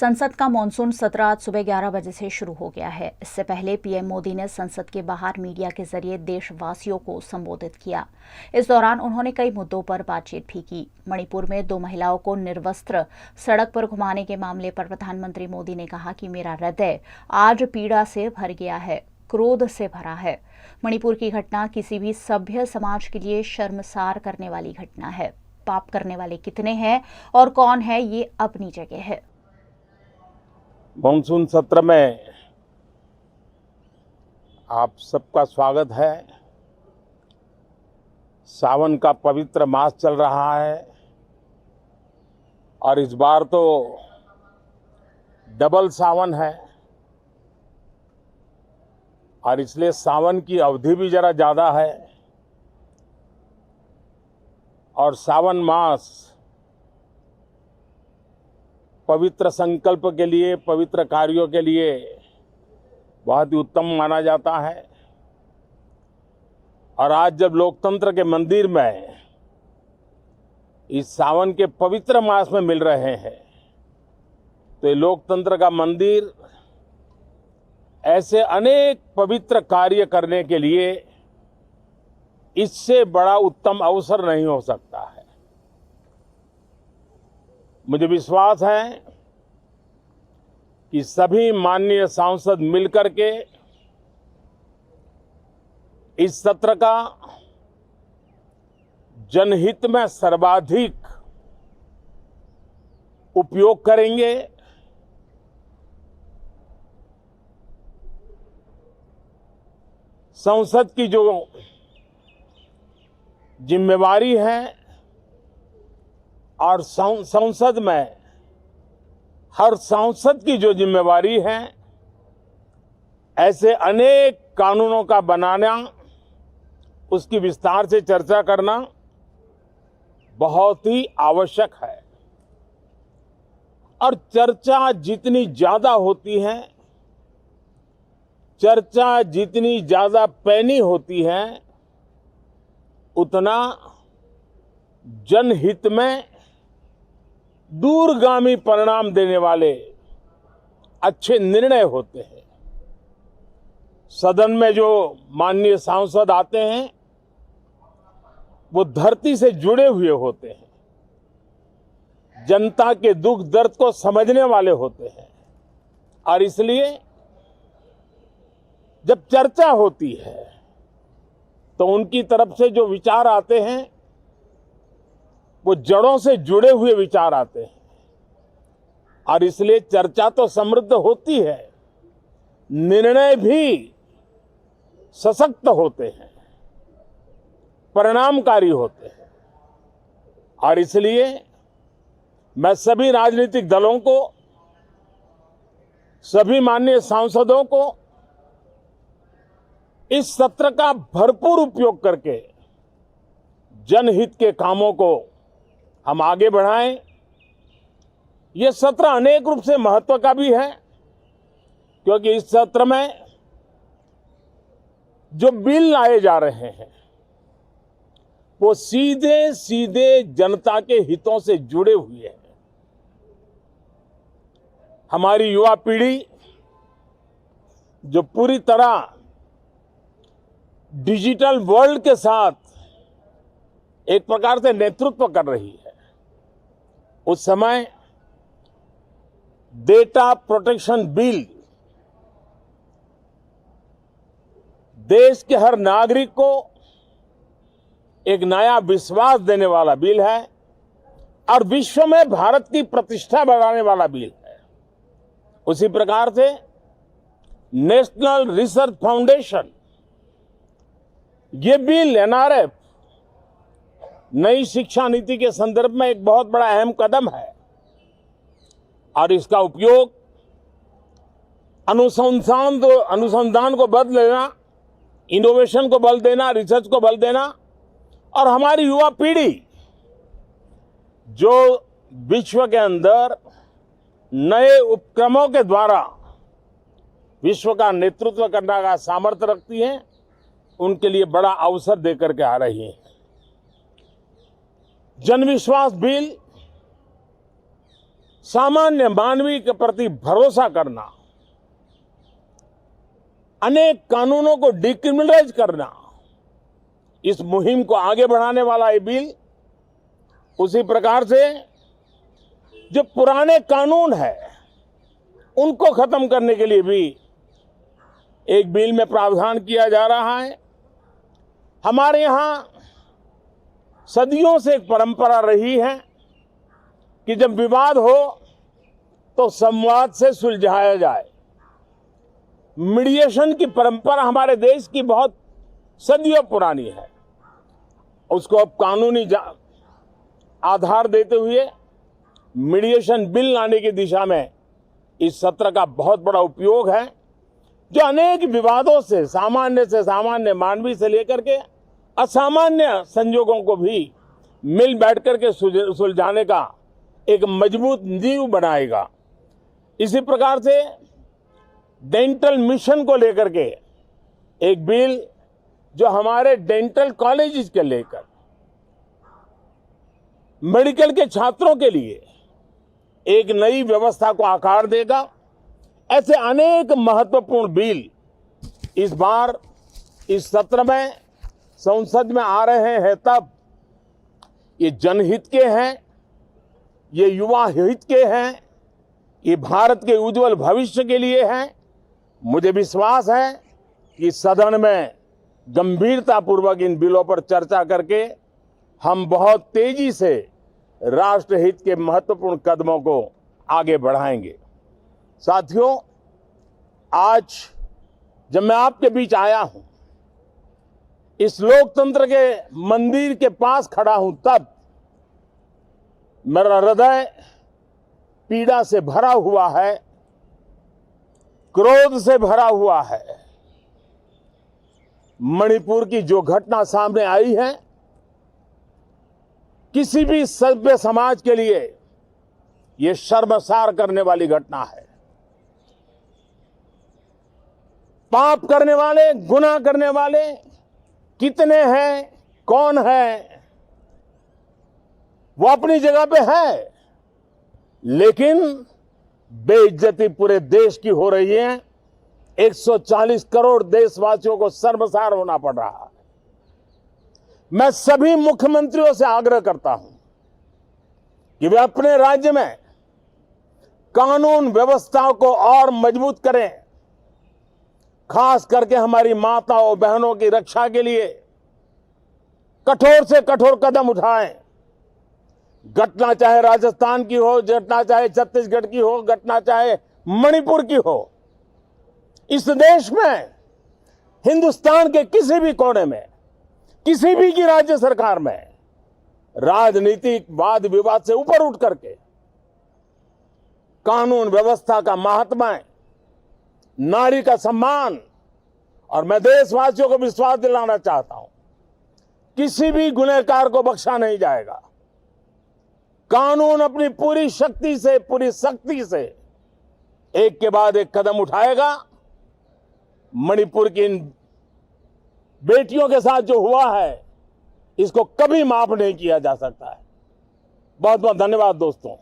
संसद का मॉनसून सत्र आज सुबह 11 बजे से शुरू हो गया है। इससे पहले पीएम मोदी ने संसद के बाहर मीडिया के जरिए देशवासियों को संबोधित किया। इस दौरान उन्होंने कई मुद्दों पर बातचीत भी की। मणिपुर में 2 महिलाओं को निर्वस्त्र सड़क पर घुमाने के मामले पर प्रधानमंत्री मोदी ने कहा कि मेरा हृदय आज पीड़ा से भर गया है, क्रोध से भरा है। मणिपुर की घटना किसी भी सभ्य समाज के लिए शर्मसार करने वाली घटना है। पाप करने वाले कितने हैं और कौन है, ये अपनी जगह है। मॉनसून सत्र में आप सबका स्वागत है। सावन का पवित्र मास चल रहा है और इस बार तो डबल सावन है और इसलिए सावन की अवधि भी जरा ज़्यादा है और सावन मास पवित्र संकल्प के लिए, पवित्र कार्यों के लिए बहुत ही उत्तम माना जाता है। और आज जब लोकतंत्र के मंदिर में इस सावन के पवित्र मास में मिल रहे हैं तो ये लोकतंत्र का मंदिर ऐसे अनेक पवित्र कार्य करने के लिए इससे बड़ा उत्तम अवसर नहीं हो सकता है। मुझे विश्वास है कि सभी माननीय सांसद मिलकर के इस सत्र का जनहित में सर्वाधिक उपयोग करेंगे। संसद की जो जिम्मेवारी है और संसद में हर सांसद की जो जिम्मेवारी है, ऐसे अनेक कानूनों का बनाना, उसकी विस्तार से चर्चा करना बहुत ही आवश्यक है। और चर्चा जितनी ज्यादा होती है, चर्चा जितनी ज्यादा पैनी होती है, उतना जनहित में दूरगामी परिणाम देने वाले अच्छे निर्णय होते हैं। सदन में जो माननीय सांसद आते हैं वो धरती से जुड़े हुए होते हैं, जनता के दुख दर्द को समझने वाले होते हैं और इसलिए जब चर्चा होती है तो उनकी तरफ से जो विचार आते हैं वो जड़ों से जुड़े हुए विचार आते हैं और इसलिए चर्चा तो समृद्ध होती है, निर्णय भी सशक्त होते हैं, परिणामकारी होते हैं। और इसलिए मैं सभी राजनीतिक दलों को, सभी माननीय सांसदों को इस सत्र का भरपूर उपयोग करके जनहित के कामों को हम आगे बढ़ाएं। ये सत्र अनेक रूप से महत्व का भी है क्योंकि इस सत्र में जो बिल लाए जा रहे हैं वो सीधे सीधे जनता के हितों से जुड़े हुए हैं। हमारी युवा पीढ़ी जो पूरी तरह डिजिटल वर्ल्ड के साथ एक प्रकार से नेतृत्व कर रही है, उस समय डेटा प्रोटेक्शन बिल देश के हर नागरिक को एक नया विश्वास देने वाला बिल है और विश्व में भारत की प्रतिष्ठा बढ़ाने वाला बिल है। उसी प्रकार से नेशनल रिसर्च फाउंडेशन, ये बिल एनआरएफ नई शिक्षा नीति के संदर्भ में एक बहुत बड़ा अहम कदम है और इसका उपयोग अनुसंधान को बल देना, इनोवेशन को बल देना, रिसर्च को बल देना और हमारी युवा पीढ़ी जो विश्व के अंदर नए उपक्रमों के द्वारा विश्व का नेतृत्व करने का सामर्थ्य रखती है, उनके लिए बड़ा अवसर देकर के आ रही है। जनविश्वास बिल सामान्य मानवीय के प्रति भरोसा करना, अनेक कानूनों को डिक्रिमिनलाइज करना, इस मुहिम को आगे बढ़ाने वाला ये बिल, उसी प्रकार से जो पुराने कानून है उनको खत्म करने के लिए भी एक बिल में प्रावधान किया जा रहा है। हमारे यहां सदियों से एक परंपरा रही है कि जब विवाद हो तो संवाद से सुलझाया जाए। मीडिएशन की परंपरा हमारे देश की बहुत सदियों पुरानी है। उसको अब कानूनी आधार देते हुए मीडिएशन बिल लाने की दिशा में इस सत्र का बहुत बड़ा उपयोग है, जो अनेक विवादों से सामान्य मानवीय से लेकर के असामान्य संजोगों को भी मिल बैठ करके सुलझाने का एक मजबूत नींव बनाएगा। इसी प्रकार से डेंटल मिशन को लेकर के एक बिल जो हमारे डेंटल कॉलेजेस के लेकर मेडिकल के छात्रों के लिए एक नई व्यवस्था को आकार देगा। ऐसे अनेक महत्वपूर्ण बिल इस बार इस सत्र में संसद में आ रहे हैं। तब ये जनहित के हैं, ये युवा हित के हैं, ये भारत के उज्जवल भविष्य के लिए हैं। मुझे विश्वास है कि सदन में गंभीरतापूर्वक इन बिलों पर चर्चा करके हम बहुत तेजी से राष्ट्रहित के महत्वपूर्ण कदमों को आगे बढ़ाएंगे। साथियों, आज जब मैं आपके बीच आया हूं, इस लोकतंत्र के मंदिर के पास खड़ा हूं, तब मेरा हृदय पीड़ा से भरा हुआ है, क्रोध से भरा हुआ है। मणिपुर की जो घटना सामने आई है, किसी भी सभ्य समाज के लिए यह शर्मसार करने वाली घटना है। पाप करने वाले, गुनाह करने वाले कितने हैं, कौन है, वो अपनी जगह पे है, लेकिन बेइज्जती पूरे देश की हो रही है। 140 करोड़ देशवासियों को शर्मसार होना पड़ रहा है। मैं सभी मुख्यमंत्रियों से आग्रह करता हूं कि वे अपने राज्य में कानून व्यवस्था को और मजबूत करें, खास करके हमारी माताओं बहनों की रक्षा के लिए कठोर से कठोर कदम उठाएं। घटना चाहे राजस्थान की हो, घटना चाहे छत्तीसगढ़ की हो, घटना चाहे मणिपुर की हो, इस देश में, हिंदुस्तान के किसी भी कोने में, किसी भी की राज्य सरकार में राजनीतिक वाद विवाद से ऊपर उठ करके कानून व्यवस्था का महात्म्य, नारी का सम्मान, और मैं देशवासियों को विश्वास दिलाना चाहता हूं, किसी भी गुनहगार को बख्शा नहीं जाएगा। कानून अपनी पूरी शक्ति से, पूरी सख्ती से एक के बाद एक कदम उठाएगा। मणिपुर की इन बेटियों के साथ जो हुआ है, इसको कभी माफ नहीं किया जा सकता है। बहुत बहुत धन्यवाद दोस्तों।